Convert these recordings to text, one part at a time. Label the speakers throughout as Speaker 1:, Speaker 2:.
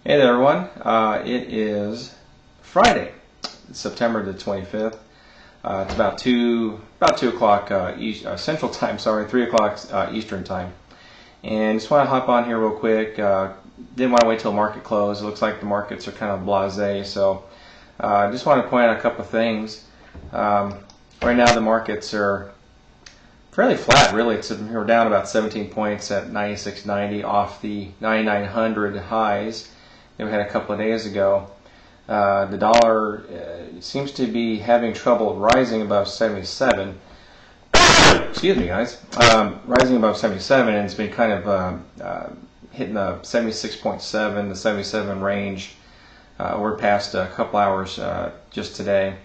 Speaker 1: Hey there, everyone. It is Friday, September the 25th. It's about 2 o'clock Central Time. Sorry, 3 o'clock Eastern Time. And just want to hop on here real quick. Didn't want to wait till market close. It looks like the markets are kind of blasé. So just want to point out a couple of things. Right now the markets are fairly flat, really. We're down about 17 points at 96.90 off the 9,900 highs that we had a couple of days ago. The dollar seems to be having trouble rising above 77. Excuse me, guys. Rising above 77, and it's been kind of hitting the 76.7, the 77 range. We're past a couple hours just today.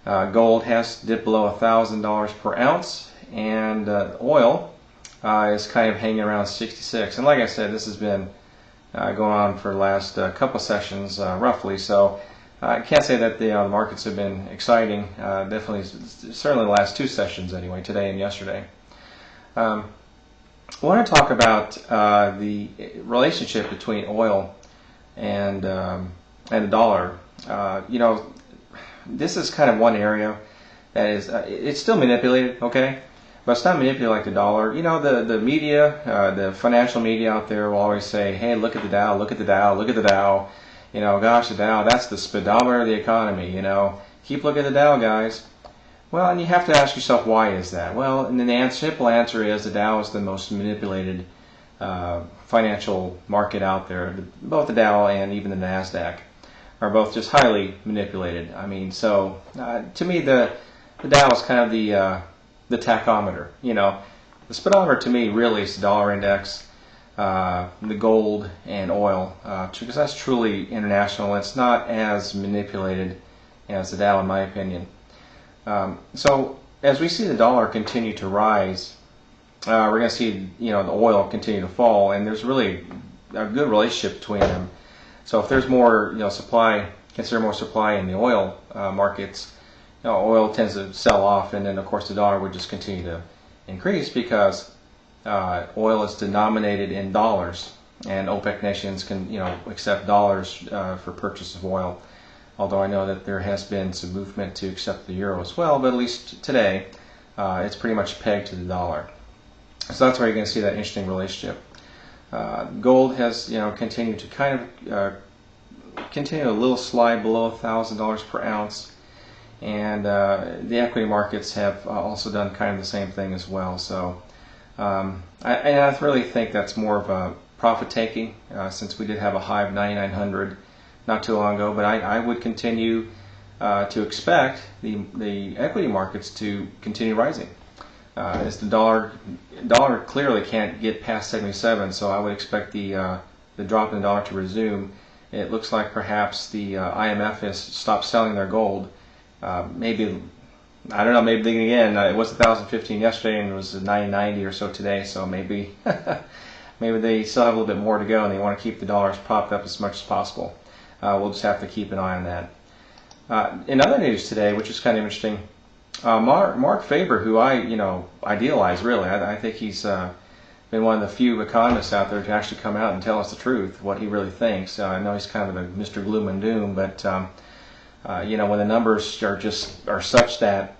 Speaker 1: Gold has dipped below $1,000 per ounce, and oil is kind of hanging around 66. And like I said, this has been going on for the last couple sessions, roughly. So I can't say that the markets have been exciting. Definitely, certainly the last two sessions anyway, today and yesterday. I want to talk about the relationship between oil and the dollar. This is kind of one area that is it's still manipulated, okay? But it's not manipulated like the dollar. You know, the media, the financial media out there will always say, hey, look at the Dow, look at the Dow, look at the Dow. You know, gosh, the Dow, that's the speedometer of the economy, you know. Keep looking at the Dow, guys. Well, and you have to ask yourself, why is that? Well, and the simple answer is the Dow is the most manipulated financial market out there. Both the Dow and even the NASDAQ are both just highly manipulated. I mean, so to me, the Dow is kind of the tachometer. You know, the speedometer to me really is the dollar index, the gold and oil, because that's truly international. It's not as manipulated as the Dow, in my opinion. So as we see the dollar continue to rise, we're going to see the oil continue to fall, and there's really a good relationship between them. So if there's more supply, consider more supply in the oil markets. Oil tends to sell off, and then of course the dollar would just continue to increase because oil is denominated in dollars, and OPEC nations can accept dollars for purchase of oil. Although I know that there has been some movement to accept the euro as well, but at least today it's pretty much pegged to the dollar. So that's where you're going to see that interesting relationship. Gold has continued to kind of continue a little slide below $1,000 per ounce. And the equity markets have also done kind of the same thing as well. So I really think that's more of a profit taking since we did have a high of 9,900 not too long ago. But I would continue to expect the equity markets to continue rising. As the dollar clearly can't get past 77, so I would expect the drop in the dollar to resume. It looks like perhaps the IMF has stopped selling their gold. Maybe, I don't know, maybe thinking again, it was 1,015 yesterday and it was 990 or so today, so maybe maybe they still have a little bit more to go and they want to keep the dollars propped up as much as possible. We'll just have to keep an eye on that. In other news today, which is kind of interesting, Mark Faber, who I idealize really, I think he's been one of the few economists out there to actually come out and tell us the truth, what he really thinks. I know he's kind of a Mr. Gloom and Doom, but when the numbers are such that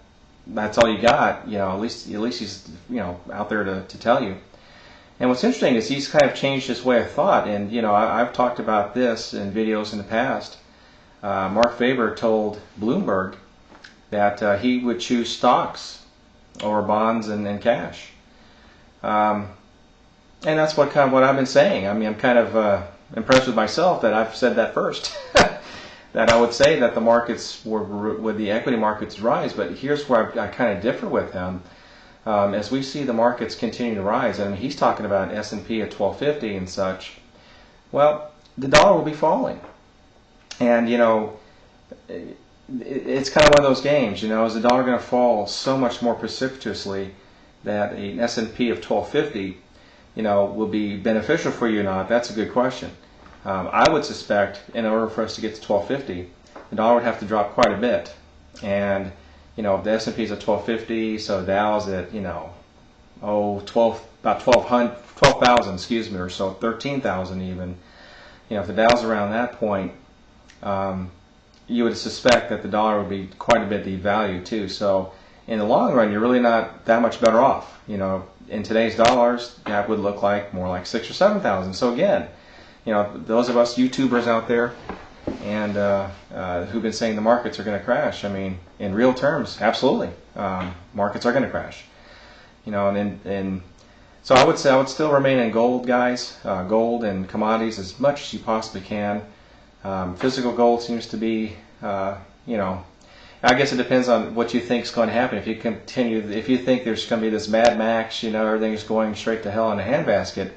Speaker 1: that's all you got, at least he's out there to tell you. And what's interesting is he's kind of changed his way of thought. And I've talked about this in videos in the past. Mark Faber told Bloomberg that he would choose stocks over bonds and cash. And that's what I've been saying. I mean, I'm kind of impressed with myself that I've said that first. That I would say that the markets would the equity markets rise, but here's where I kind of differ with him. As we see the markets continue to rise, I mean, he's talking about S&P at 1250 and such. Well, the dollar will be falling, and it's kind of one of those games. Is the dollar going to fall so much more precipitously that an S&P of 1250, will be beneficial for you or not? That's a good question. I would suspect in order for us to get to 1250, the dollar would have to drop quite a bit. And, if the S&P is at 1250, so Dow's at, about 12,000, excuse me, or so, 13,000 even. if the Dow's around that point, you would suspect that the dollar would be quite a bit devalued too. So in the long run, you're really not that much better off. In today's dollars, that would look like more like 6,000 or 7,000. So again, those of us YouTubers out there and who've been saying the markets are going to crash, I mean, in real terms, absolutely, markets are going to crash. And so I would say I would still remain in gold, guys, gold and commodities as much as you possibly can. Physical gold seems to be, I guess it depends on what you think is going to happen. If you think there's going to be this Mad Max, everything's going straight to hell in a handbasket,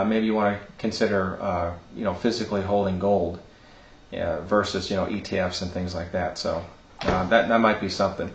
Speaker 1: maybe you want to consider, physically holding gold versus, ETFs and things like that. So that might be something.